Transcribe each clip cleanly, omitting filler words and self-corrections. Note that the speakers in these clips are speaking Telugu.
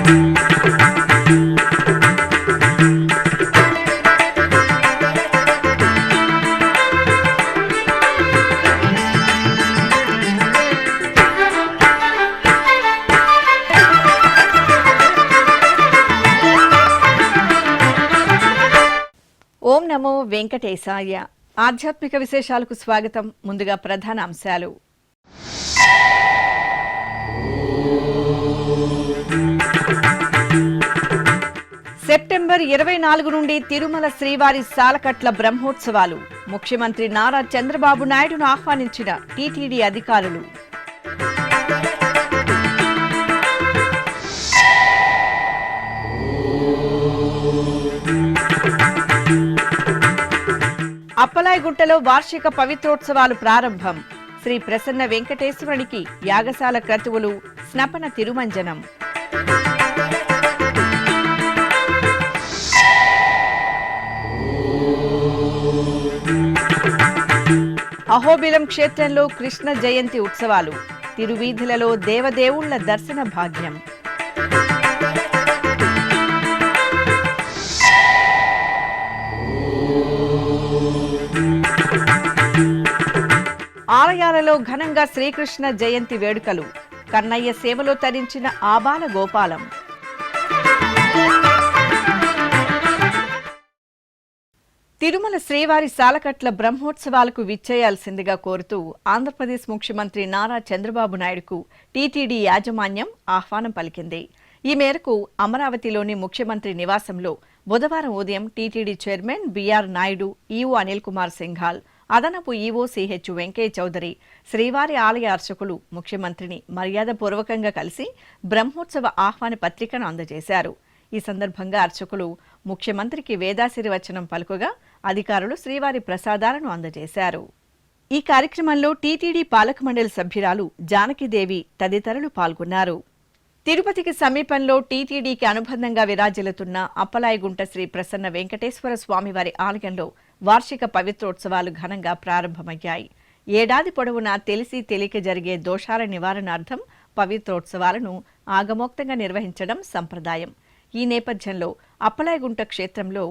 ఓం నమో వెంకటేశాయ. ఆధ్యాత్మిక విశేషాలకు స్వాగతం. ముందుగా ప్రధాన అంశాలు. సెప్టెంబర్ 24 నుండి తిరుమల శ్రీవారి సాలకట్ల బ్రహ్మోత్సవాలు. ముఖ్యమంత్రి నారా చంద్రబాబు నాయుడును ఆహ్వానించిన టీటీడీ అధికారులు. అప్పలాయగుంటలో వార్షిక పవిత్రోత్సవాలు ప్రారంభం. శ్రీ ప్రసన్న వెంకటేశ్వరునికి యాగశాల క్రతువులు, స్నపన తిరుమంజనం. అహోబిలం క్షేత్రంలో కృష్ణ జయంతి ఉత్సవాలు. తిరువీధులలో దేవదేవుళ్ల దర్శన భాగ్యం. ఆలయాలలో ఘనంగా శ్రీకృష్ణ జయంతి వేడుకలు. కన్నయ్య సేవలో తరించిన ఆబాల గోపాలం. తిరుమల శ్రీవారి సాలకట్ల బ్రహ్మోత్సవాలకు విచ్చేయాల్సిందిగా కోరుతూ ఆంధ్రప్రదేశ్ ముఖ్యమంత్రి నారా చంద్రబాబు నాయుడుకు టీటీడీ యాజమాన్యం ఆహ్వానం పలికింది. ఈ మేరకు అమరావతిలోని ముఖ్యమంత్రి నివాసంలో బుధవారం ఉదయం TTD chairman BR Naidu, EO Anil Kumar Singhal, అదనపు ఈవో సిహెచ్ వెంకయ్య చౌదరి, శ్రీవారి ఆలయ అర్చకులు ముఖ్యమంత్రిని మర్యాదపూర్వకంగా కలిసి బ్రహ్మోత్సవ ఆహ్వాన పత్రికను అందజేశారు. ఈ సందర్భంగా అర్చకులు ముఖ్యమంత్రికి వేదాశీర్వచనం పలుకగా అధికారులు శ్రీవారి ప్రసాదాలను అందజేశారు. ఈ కార్యక్రమంలో టీటీడీ పాలక మండలి సభ్యురాలు జానకిదేవి తదితరులు పాల్గొన్నారు. తిరుపతికి సమీపంలో టీటీడీకి అనుబంధంగా విరాజిల్లుతున్న అప్పలాయగుంట శ్రీ ప్రసన్న వెంకటేశ్వర స్వామివారి ఆలయంలో వార్షిక పవిత్రోత్సవాలు ఘనంగా ప్రారంభమయ్యాయి. ఏడాది పొడవునా తెలిసి తెలియక జరిగే దోషాల నివారణార్థం పవిత్రోత్సవాలను ఆగమోక్తంగా నిర్వహించడం సంప్రదాయం. ఈ నేపథ్యంలో అప్పలాయగుంట క్షేత్రంలో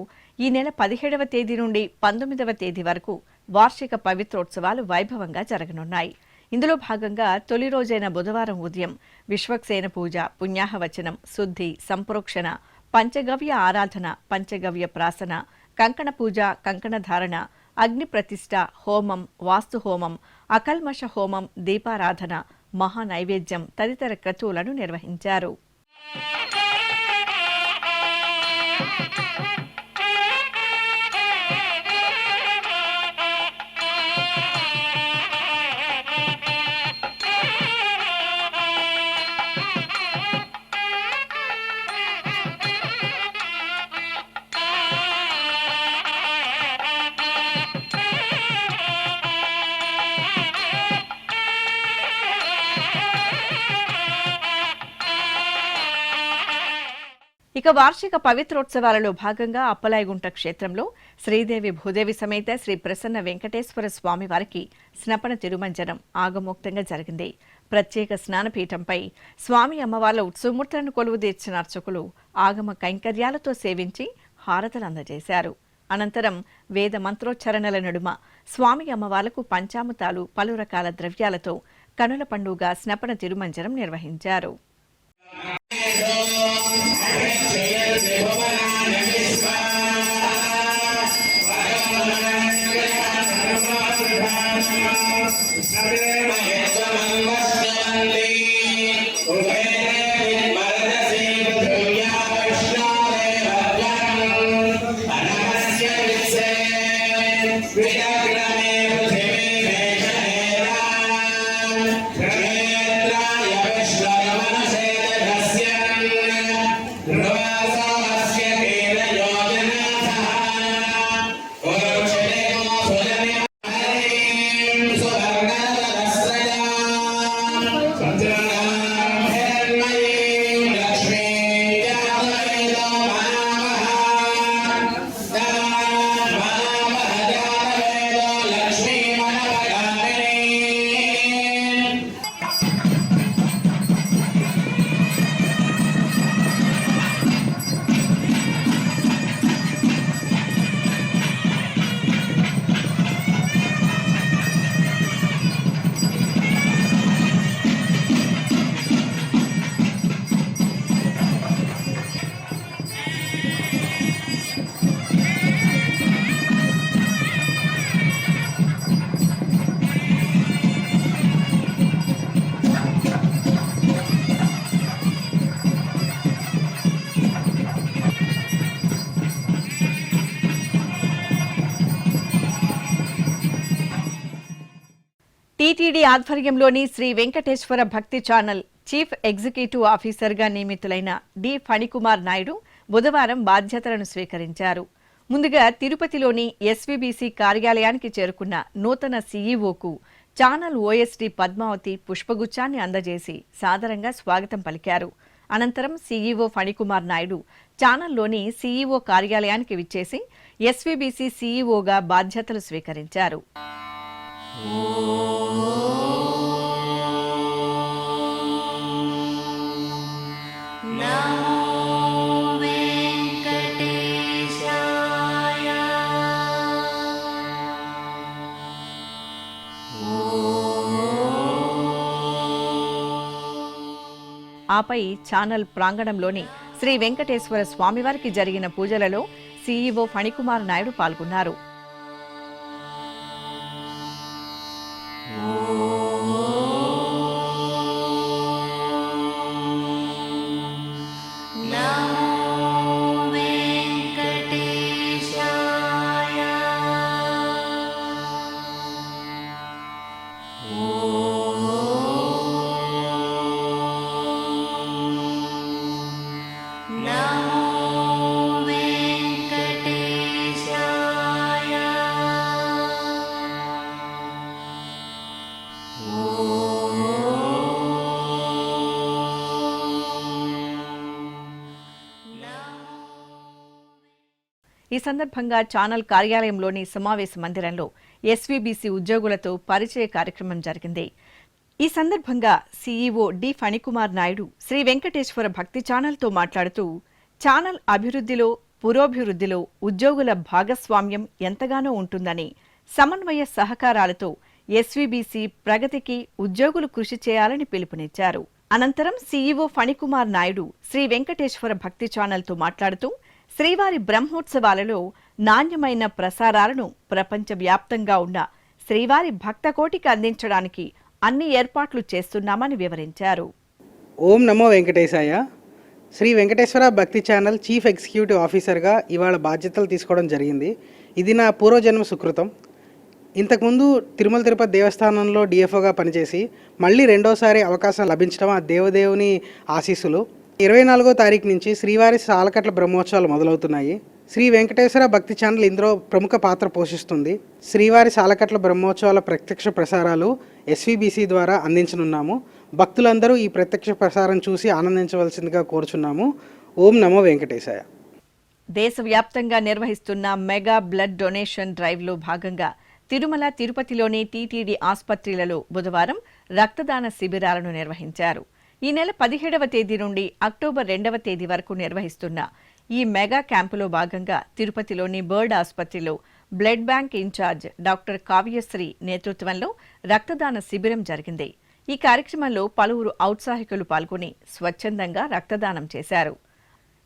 ఈ నెల 17వ తేదీ నుండి 19వ తేదీ వరకు వార్షిక పవిత్రోత్సవాలు వైభవంగా జరగనున్నాయి. ఇందులో భాగంగా తొలి రోజైన బుధవారం ఉదయం విశ్వక్సేన పూజ, పుణ్యాహవచనం, శుద్ధి, సంప్రోక్షణ, పంచగవ్య ఆరాధన, పంచగవ్య ప్రాసన, కంకణ పూజ, కంకణ ధారణ, అగ్ని ప్రతిష్ఠ, హోమం, వాస్తు హోమం, అకల్మష హోమం, దీపారాధన, మహానైవేద్యం తదితర క్రతువులను నిర్వహించారు. ఇక వార్షిక పవిత్రోత్సవాలలో భాగంగా అప్పలాయగుంట క్షేత్రంలో శ్రీదేవి భూదేవి సమేత శ్రీ ప్రసన్న వెంకటేశ్వర స్వామి వారికి స్నపన తిరుమంజనం ఆగమోక్తంగా జరిగింది. ప్రత్యేక స్నానపీఠంపై స్వామి అమ్మవార్ల ఉత్సవమూర్తులను కొలువు తీర్చిన అర్చకులు ఆగమ కైంకర్యాలతో సేవించి హారతలు అందజేశారు. అనంతరం వేద మంత్రోచ్చరణల నడుమ స్వామి అమ్మవార్లకు పంచామృతాలు, పలు రకాల ద్రవ్యాలతో కనుల పండుగ స్నపన తిరుమంజనం నిర్వహించారు. క్షేత్రాయ విశ్వరమణ సేదస్య టీటీడీ ఆధ్వర్యంలోని శ్రీ వెంకటేశ్వర భక్తి ఛానల్ చీఫ్ ఎగ్జిక్యూటివ్ ఆఫీసర్గా నియమితులైన డి ఫణికుమార్ నాయుడు బుధవారం బాధ్యతలను స్వీకరించారు. ముందుగా తిరుపతిలోని ఎస్వీబీసీ కార్యాలయానికి చేరుకున్న నూతన సీఈఓకు ఛానల్ ఓఎస్డీ పద్మావతి పుష్పగుచ్చాన్ని అందజేసి సాదరంగా స్వాగతం పలికారు. అనంతరం సీఈఓ ఫణికుమార్ నాయుడు ఛానల్లోని సీఈఓ కార్యాలయానికి విచ్చేసి ఎస్వీబీసీ సీఈఓగా బాధ్యతలు స్వీకరించారు. ఆపై ఛానల్ ప్రాంగణంలోని శ్రీ వెంకటేశ్వర స్వామివారికి జరిగిన పూజలలో సీఈఓ ఫణికుమార్ నాయుడు పాల్గొన్నారు. ఈ సందర్భంగా ఛానల్ కార్యాలయంలోని సమావేశ మందిరంలో ఎస్వీబీసీ ఉద్యోగులతో పరిచయ కార్యక్రమం జరిగింది. ఈ సందర్భంగా సీఈఓ డి ఫణికుమార్ నాయుడు శ్రీ వెంకటేశ్వర భక్తి ఛానల్తో మాట్లాడుతూ ఛానల్ అభివృద్ధిలో పురోభివృద్ధిలో ఉద్యోగుల భాగస్వామ్యం ఎంతగానో ఉంటుందని, సమన్వయ సహకారాలతో ఎస్వీబీసీ ప్రగతికి ఉద్యోగులు కృషి చేయాలని పిలుపునిచ్చారు. అనంతరం సీఈఓ ఫణికుమార్ నాయుడు శ్రీ వెంకటేశ్వర భక్తి ఛానల్తో మాట్లాడుతూ శ్రీవారి బ్రహ్మోత్సవాలలో నాణ్యమైన ప్రసారాలను ప్రపంచవ్యాప్తంగా ఉన్న శ్రీవారి భక్తకోటికి అందించడానికి అన్ని ఏర్పాట్లు చేస్తున్నామని వివరించారు. ఓం నమో వెంకటేశాయ. శ్రీ వెంకటేశ్వర భక్తి ఛానల్ చీఫ్ ఎగ్జిక్యూటివ్ ఆఫీసర్గా ఇవాళ బాధ్యతలు తీసుకోవడం జరిగింది. ఇది నా పూర్వజన్మ సుకృతం. ఇంతకుముందు తిరుమల తిరుపతి దేవస్థానంలో డిఎఫ్ఓగా పనిచేసి మళ్ళీ రెండోసారి అవకాశం లభించడం ఆ దేవదేవుని ఆశీస్సులు. 24వ తారీఖు నుంచి శ్రీవారి సాలకట్ల బ్రహ్మోత్సవాలు మొదలవుతున్నాయి. శ్రీ వెంకటేశ్వర భక్తి ఛానల్ ఇందులో ప్రముఖ పాత్ర పోషిస్తుంది. శ్రీవారి సాలకట్ల బ్రహ్మోత్సవాల ప్రత్యక్ష ప్రసారాలు ఎస్వీబీసీ ద్వారా అందించనున్నాము. భక్తులందరూ ఈ ప్రత్యక్ష ప్రసారం చూసి ఆనందించవలసిందిగా కోరుచున్నాము. ఓం నమో వెంకటేశాయ. దేశవ్యాప్తంగా నిర్వహిస్తున్న మెగా బ్లడ్ డొనేషన్ డ్రైవ్లో భాగంగా తిరుమల తిరుపతిలోని టీటీడీ ఆసుపత్రులలో బుధవారం రక్తదాన శిబిరాలను నిర్వహించారు. ఈ నెల 17వ తేదీ నుండి అక్టోబర్ 2వ తేదీ వరకు నిర్వహిస్తున్న ఈ మెగా క్యాంపులో భాగంగా తిరుపతిలోని బర్డ్ ఆసుపత్రిలో blood bank incharge doctor Kavyasri నేతృత్వంలో రక్తదాన శిబిరం జరిగింది. ఈ కార్యక్రమంలో పలువురు ఔత్సాహికులు పాల్గొని స్వచ్ఛందంగా రక్తదానం చేశారు.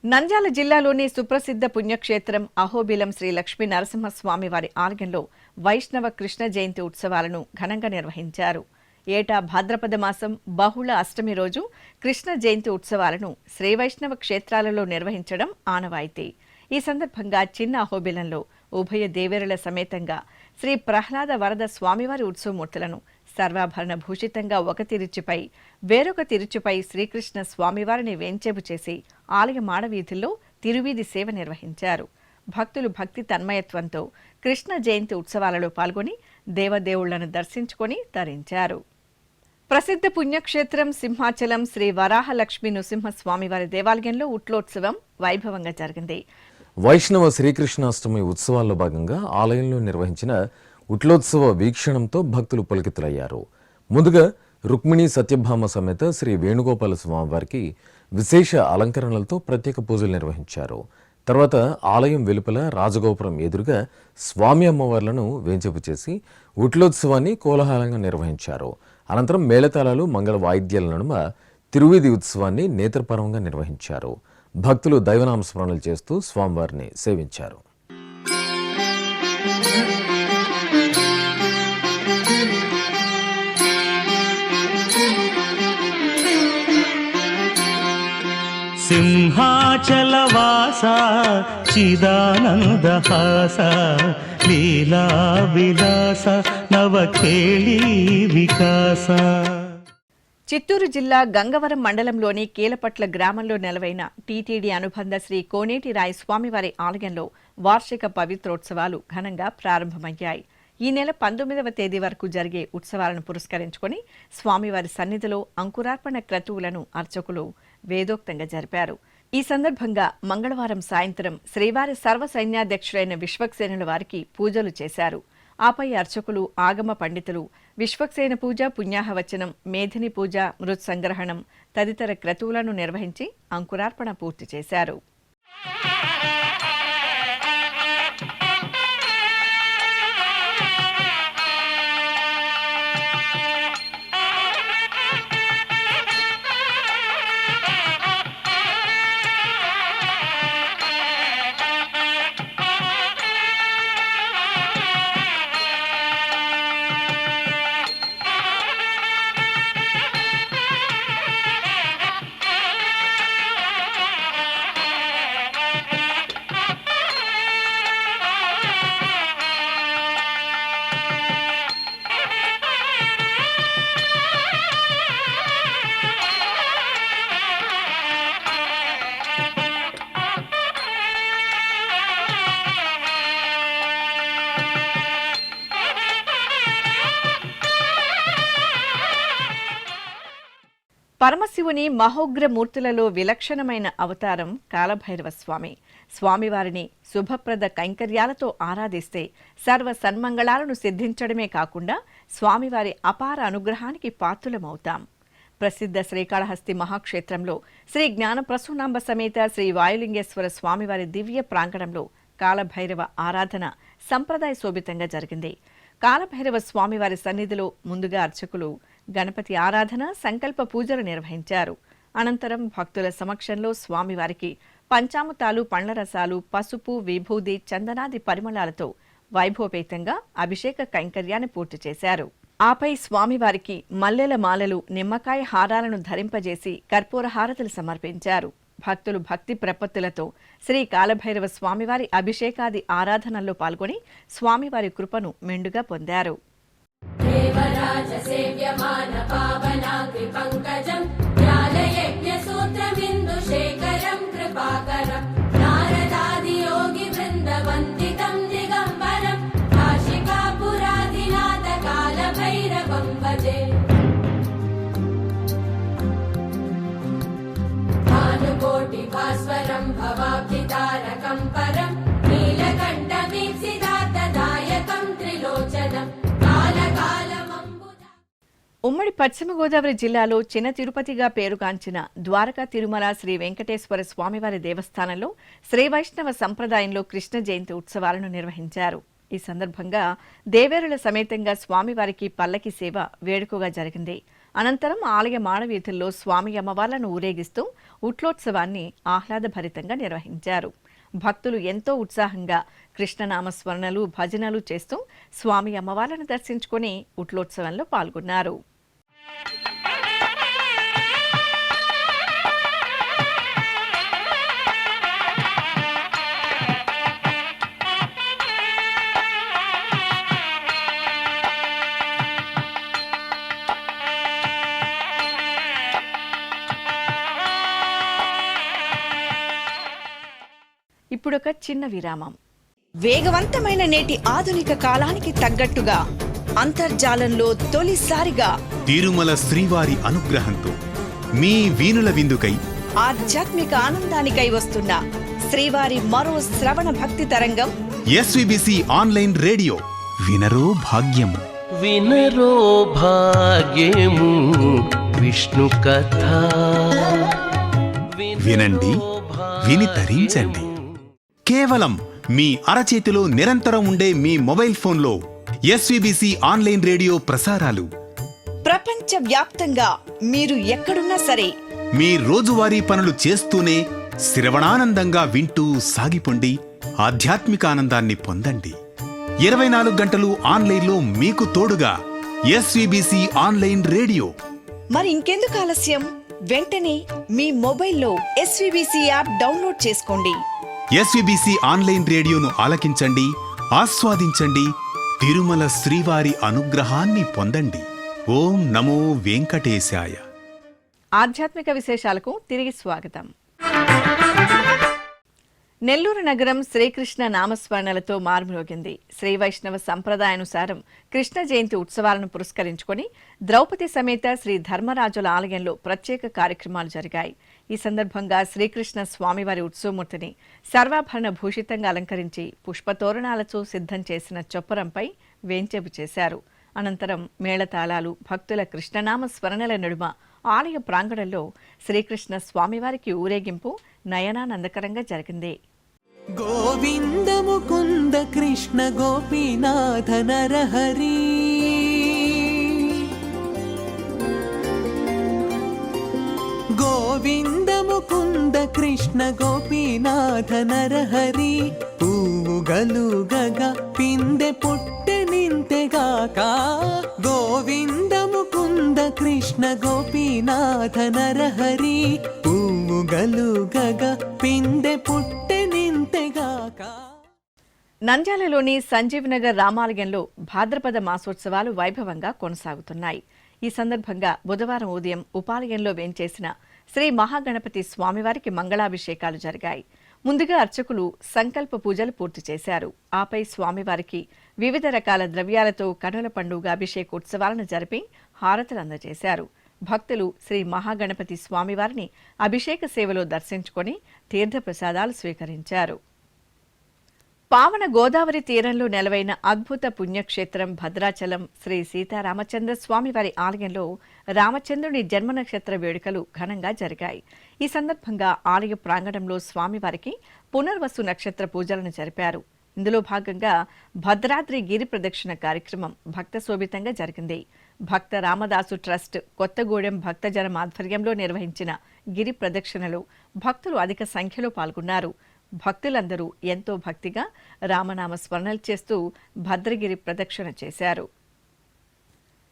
నంద్యాల జిల్లాలోని సుప్రసిద్ధ పుణ్యక్షేత్రం అహోబిలం శ్రీ లక్ష్మీ నరసింహస్వామివారి ఆలయంలో వైష్ణవ కృష్ణ జయంతి ఉత్సవాలను ఘనంగా నిర్వహించారు. ఏటా భాద్రపద మాసం బహుళ అష్టమి రోజు కృష్ణ జయంతి ఉత్సవాలను శ్రీ వైష్ణవ క్షేత్రాలలో నిర్వహించడం ఆనవాయితీ. ఈ సందర్భంగా చిన్న అహోబిలంలో ఉభయ దేవేరుల సమేతంగా శ్రీ ప్రహ్లాద వరద స్వామివారి ఉత్సవమూర్తులను సర్వాభరణ భూషితంగా ఒక తిరుచుపై వేరొక తిరుచుపై శ్రీకృష్ణ స్వామివారిని వేంచేపు చేసి ఆలయ మాడవీధుల్లో తిరువీధి సేవ నిర్వహించారు. భక్తులు భక్తి తన్మయత్వంతో కృష్ణ జయంతి ఉత్సవాలలో పాల్గొని దేవదేవుళ్లను దర్శించుకొని తరించారు. ప్రసిద్ధ పుణ్యక్షేత్రం సింహాచలం శ్రీ వరాహలక్ష్మీ నృసింహస్వామివారి దేవాలయంలో ఉట్లోత్సవం వైభవంగా జరిగింది. వైష్ణవ శ్రీకృష్ణాష్టమి ఉత్సవాల్లో భాగంగా ఆలయంలో నిర్వహించిన ఉట్లోత్సవ వీక్షణంతో భక్తులు పులకితులయ్యారు. ముందుగా రుక్మిణి సత్యభామ సమేత శ్రీ వేణుగోపాల స్వామివారికి విశేష అలంకరణలతో ప్రత్యేక పూజలు నిర్వహించారు. తర్వాత ఆలయం వెలుపల రాజగోపురం ఎదురుగా స్వామి అమ్మవార్లను వేంచేపు చేసి ఉట్లోత్సవాన్ని కోలాహలంగా నిర్వహించారు. అనంతరం మేళతాళాలు మంగళ వాయిద్యాల నడుమ తిరువీధి ఉత్సవాన్ని నేత్రపరంగా నిర్వహించారు. భక్తులు దైవనామస్మరణలు చేస్తూ స్వామివారిని సేవించారు. సింహాచలవాస చిదానందహాస ಲೀಲಾ ವಿಲಾಸ ನವಖೇಳಿ ವಿಕಾಸ. చిత్తూరు జిల్లా గంగవరం మండలంలోని కీలపట్ల గ్రామంలో నెలవైన టీటీడీ అనుబంధ శ్రీ కోనేటి రాయ స్వామివారి ఆలయంలో వార్షిక పవిత్రోత్సవాలు ఘనంగా ప్రారంభమయ్యాయి. ఈ నెల 19వ తేదీ వరకు జరిగే ఉత్సవాలను పురస్కరించుకుని స్వామివారి సన్నిధిలో అంకురార్పణ క్రతువులను అర్చకులు వేదోక్తంగా జరిపారు. ఈ సందర్భంగా మంగళవారం సాయంత్రం శ్రీవారి సర్వసైన్యాధ్యక్షుడైన విశ్వక్సేనుల వారికి పూజలు చేశారు. ఆపై అర్చకులు, ఆగమ పండితులు విశ్వక్సేన పూజ, పుణ్యాహవచనం, మేధిని పూజ, మృత్ సంగ్రహణం తదితర క్రతువులను నిర్వహించి అంకురార్పణ పూర్తి చేశారు. పరమశివుని మహోగ్ర మూర్తులలో విలక్షణమైన అవతారం కాలభైరవ స్వామి. స్వామివారిని శుభప్రద కైంకర్యాలతో ఆరాధిస్తే సర్వ సన్మంగళాలను సిద్ధించడమే కాకుండా స్వామివారి అపార అనుగ్రహానికి పాత్రులమవుతాం. ప్రసిద్ధ శ్రీకాళహస్తి మహాక్షేత్రంలో శ్రీ జ్ఞానప్రసూనాంబ సమేత శ్రీ వాయులింగేశ్వర స్వామివారి దివ్య ప్రాంగణంలో కాలభైరవ ఆరాధన సంప్రదాయ శోభితంగా జరిగింది. కాలభైరవ స్వామివారి సన్నిధిలో ముందుగా అర్చకులు గణపతి ఆరాధన, సంకల్ప పూజలు నిర్వహించారు. అనంతరం భక్తుల సమక్షంలో స్వామివారికి పంచామృతాలు, పండ్ల రసాలు, పసుపు, విభూది, చందనాది పరిమళాలతో వైభవపేతంగా అభిషేక కైంకర్యాన్ని పూర్తి చేశారు. ఆపై స్వామివారికి మల్లెల మాలలు, నిమ్మకాయ హారాలను ధరింపజేసి కర్పూర హారతులు సమర్పించారు. భక్తులు భక్తి ప్రపత్తులతో శ్రీ కాలభైరవ స్వామివారి అభిషేకాది ఆరాధనల్లో పాల్గొని స్వామివారి కృపను మెండుగా పొందారు. దేవరాజ సేవ్యమాన పావనాగ్రి పంకజం జ్ఞానయజ్ఞ సూత్రమిందు శేఖరం కృపాకరం నారదాది యోగి బృంద వందితం దిగంబరం కాశికాపురాధినాథ కాల భైరవం భజే. భానుకోటి భాస్వరం భవాబ్ధితారకం పరం నీలకంఠమీప్సిదార్థదాయకం త్రిలోచనం. ఉమ్మడి పశ్చిమ గోదావరి జిల్లాలో చిన్న తిరుపతిగా పేరుగాంచిన ద్వారకా తిరుమల శ్రీ వెంకటేశ్వర స్వామివారి దేవస్థానంలో శ్రీ వైష్ణవ సంప్రదాయంలో కృష్ణ జయంతి ఉత్సవాలను నిర్వహించారు. ఈ సందర్భంగా దేవేరుల సమేతంగా స్వామివారికి పల్లకి సేవ వేడుకగా జరిగింది. అనంతరం ఆలయ మాడవీధుల్లో స్వామి అమ్మవార్లను ఊరేగిస్తూ ఉట్లోత్సవాన్ని ఆహ్లాదభరితంగా నిర్వహించారు. భక్తులు ఎంతో ఉత్సాహంగా కృష్ణనామస్మరణలు, భజనలు చేస్తూ స్వామి అమ్మవార్లను దర్శించుకుని ఉట్లోత్సవంలో పాల్గొన్నారు. ఇప్పుడొక చిన్న విరామం. వేగవంతమైన నేటి ఆధునిక కాలానికి తగ్గట్టుగా అంతర్జాలంలో తొలిసారిగా తిరుమల శ్రీవారి అనుగ్రహంతో మీ వీణుల విందుకై ఆధ్యాత్మిక ఆనందానికై వస్తున్న శ్రీవారి మరో శ్రవణ భక్తి తరంగం ఎస్విబిసి ఆన్లైన్ రేడియో. వినరో భాగ్యము, వినరో భాగ్యము విష్ణు కథ. వినండి, విని తరించండి. కేవలం మీ అరచేతిలో నిరంతరం ఉండే మీ మొబైల్ ఫోన్లో ఎస్విబిసి ఆన్లైన్ రేడియో ప్రసారాలు ప్రపంచ వ్యాప్తంగా మీరు ఎక్కడున్నా సరే మీ రోజువారీ పనులు చేస్తూనే శ్రవణానందంగా వింటూ సాగిపోండి. ఆధ్యాత్మిక ఆనందాన్ని పొందండి. 24 గంటలు ఆన్లైన్లో మీకు తోడుగా ఎస్విబిసి ఆన్లైన్ రేడియో. మరి ఇంకెందుకు ఆలస్యం? వెంటనే మీ మొబైల్లో ఎస్విబిసి యాప్ డౌన్లోడ్ చేసుకోండి. ఎస్విబిసి ఆన్లైన్ రేడియోను ఆలకించండి, ఆస్వాదించండి, తిరుమల శ్రీవారి అనుగ్రహాన్ని పొందండి. ఓం నమో వెంకటేశాయ. ఆధ్యాత్మిక విశేషాలకు తిరిగి స్వాగతం. నెల్లూరు నగరం శ్రీకృష్ణ నామస్మరణలతో మార్మోగింది. శ్రీ వైష్ణవ సంప్రదాయానుసారం కృష్ణ జయంతి ఉత్సవాలను పురస్కరించుకొని ద్రౌపది సమేత శ్రీ ధర్మరాజుల ఆలయంలో ప్రత్యేక కార్యక్రమాలు జరిగాయి. ఈ సందర్భంగా శ్రీకృష్ణ స్వామివారి ఉత్సవమూర్తిని సర్వాభరణ భూషితంగా అలంకరించి పుష్పతోరణాలతో సిద్ధం చేసిన చొప్పరంపై వేంచేపు చేశారు. అనంతరం మేళతాళాలు, భక్తుల కృష్ణనామ స్మరణల నడుమ ఆలయ ప్రాంగణంలో శ్రీకృష్ణ స్వామివారికి ఊరేగింపు నయనానందకరంగా జరిగింది. గోవింద ముకుంద కృష్ణ గోపీనాథ నరహరి, గోవింద ముకుంద కృష్ణ గోపీనాథ నరహరి, పూగలుగగ పిందె పుట్టె నింతెగాక, గోవింద ముకుంద కృష్ణ గోపీనాథ నరహరి, పూగలుగగ పిందె పుట్టె నింతెగాక. నంద్యాలలోని సంజీవ్నగర్ రామాలయంలో భాద్రపద మాసోత్సవాలు వైభవంగా కొనసాగుతున్నాయి. ఈ సందర్భంగా బుధవారం ఉదయం ఉపాలయంలో వేంచేసిన శ్రీ మహాగణపతి స్వామివారికి మంగళాభిషేకాలు జరిగాయి. ముందుగా అర్చకులు సంకల్ప పూజలు పూర్తి చేశారు. ఆపై స్వామివారికి వివిధ రకాల ద్రవ్యాలతో కనుల పండుగ అభిషేకోత్సవాలను జరిపి హారతులు అందజేశారు. భక్తులు శ్రీ మహాగణపతి స్వామివారిని అభిషేక సేవలో దర్శించుకొని తీర్థప్రసాదాలు స్వీకరించారు. పావన గోదావరి తీరంలో నెలవైన అద్భుత పుణ్యక్షేత్రం భద్రాచలం శ్రీ సీతారామచంద్ర స్వామివారి ఆలయంలో రామచంద్రుని జన్మ నక్షత్ర వేడుకలు ఘనంగా జరిగాయి. ఈ సందర్భంగా ఆలయ ప్రాంగణంలో స్వామివారికి పునర్వసు నక్షత్ర పూజలను జరిపారు. ఇందులో భాగంగా భద్రాద్రి గిరి ప్రదక్షిణ కార్యక్రమం భక్త శోభితంగా జరిగింది. భక్త రామదాసు ట్రస్ట్ కొత్తగూడెం భక్తజనం ఆధ్వర్యంలో నిర్వహించిన గిరి ప్రదక్షిణలో భక్తులు అధిక సంఖ్యలో పాల్గొన్నారు. భక్తులందరూ ఎంతో భక్తిగా రామనామ స్మరణలు చేస్తూ భద్రగిరి ప్రదక్షిణ చేశారు.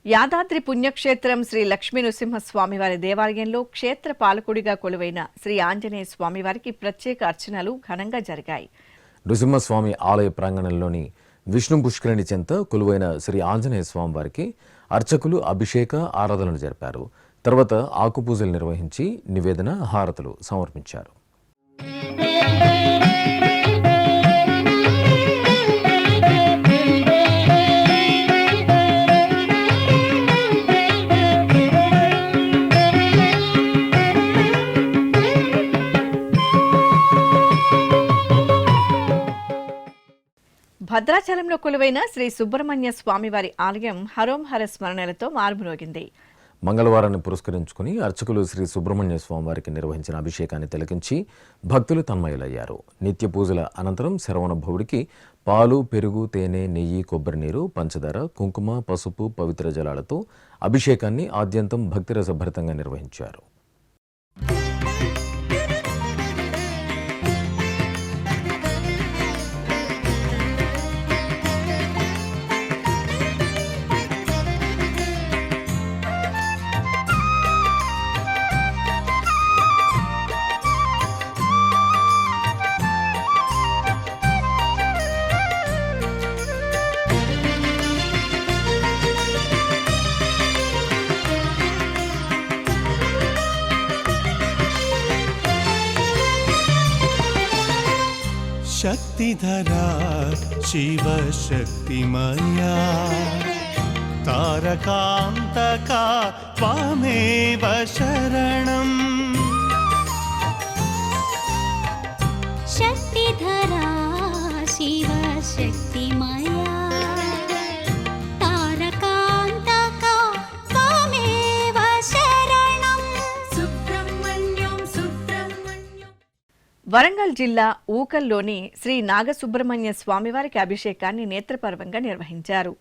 యాదాద్రి పుణ్యక్షేత్రం శ్రీ లక్ష్మీ నృసింహస్వామివారి దేవాలయంలో క్షేత్ర పాలకుడిగా కొలువైన శ్రీ ఆంజనేయ స్వామివారికి ప్రత్యేక అర్చనలు ఘనంగా జరిగాయి. నృసింహస్వామి ఆలయ ప్రాంగణంలోని విష్ణు పుష్కరిణి చెంత కొలువైన శ్రీ ఆంజనేయ స్వామివారికి అర్చకులు అభిషేక ఆరాధనలు జరిపారు. తర్వాత ఆకుపూజలు నిర్వహించి నివేదన హారతులు సమర్పించారు. భద్రాచలంలో కొలువైన శ్రీ సుబ్రహ్మణ్య స్వామివారి ఆలయం హరోంహర స్మరణలతో మార్మోగింది. మంగళవారాన్ని పురస్కరించుకుని అర్చకులు శ్రీ సుబ్రహ్మణ్య స్వామివారికి నిర్వహించిన అభిషేకాన్ని తిలకించి భక్తులు తన్మయులయ్యారు. నిత్య పూజల అనంతరం శరవణ భవుడికి పాలు, పెరుగు, తేనె, నెయ్యి, కొబ్బరి నీరు, పంచదార, కుంకుమ, పసుపు, పవిత్ర జలాలతో అభిషేకాన్ని ఆద్యంతం భక్తిరసభరితంగా నిర్వహించారు. శక్తిధరా శివశక్తిమయా తారకాంతకా త్వమేవ శరణం. శక్తిధరా శివశక్తిమయా తారకాంతకా త్వమేవ శరణం. సుబ్రహ్మణ్యం సుబ్రహ్మణ్యం. వరంగల్ జిల్లా ఊకల్లోని శ్రీ నాగసుబ్రహ్మణ్య స్వామివారికి అభిషేకాన్ని నేత్రపర్వంగా నిర్వహించారు.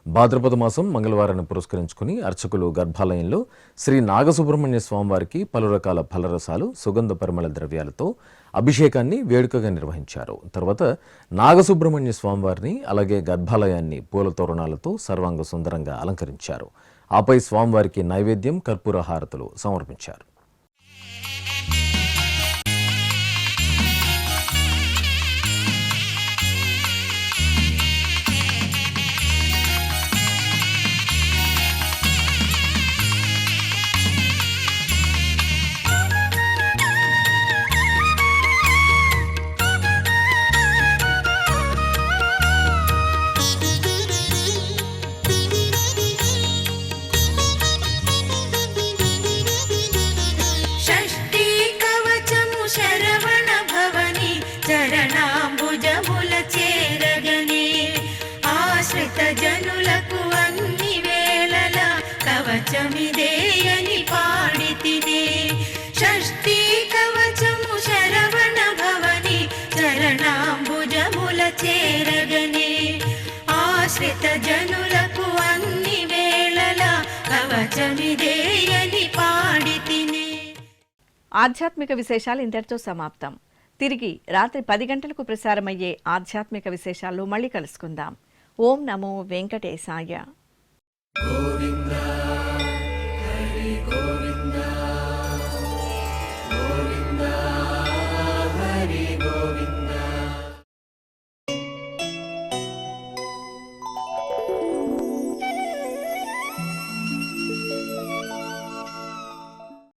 భాద్రపద మాసం మంగళవారాన్ని పురస్కరించుకుని అర్చకులు గర్భాలయంలో శ్రీ నాగసుబ్రహ్మణ్య స్వామివారికి పలు రకాల ఫలరసాలు, సుగంధ పరిమళ ద్రవ్యాలతో అభిషేకాన్ని వేడుకగా నిర్వహించారు. తర్వాత నాగసుబ్రహ్మణ్య స్వామివారిని అలాగే గర్భాలయాన్ని పూల తోరణాలతో సర్వాంగ సుందరంగా అలంకరించారు. ఆపై స్వామివారికి నైవేద్యం, కర్పూర హారతులు సమర్పించారు. చేరగనే ఆశ్రిత జనులకు అన్ని వేళల కవచమిదేయని పాడి తినే. ఆధ్యాత్మిక విశేషాలు ఇంతటితో సమాప్తం. తిరిగి రాత్రి 10 గంటలకు ప్రసారమయ్యే ఆధ్యాత్మిక విశేషాల్లో మళ్ళీ కలుసుకుందాం. ఓం నమో వెంకటేశాయ. గోవింద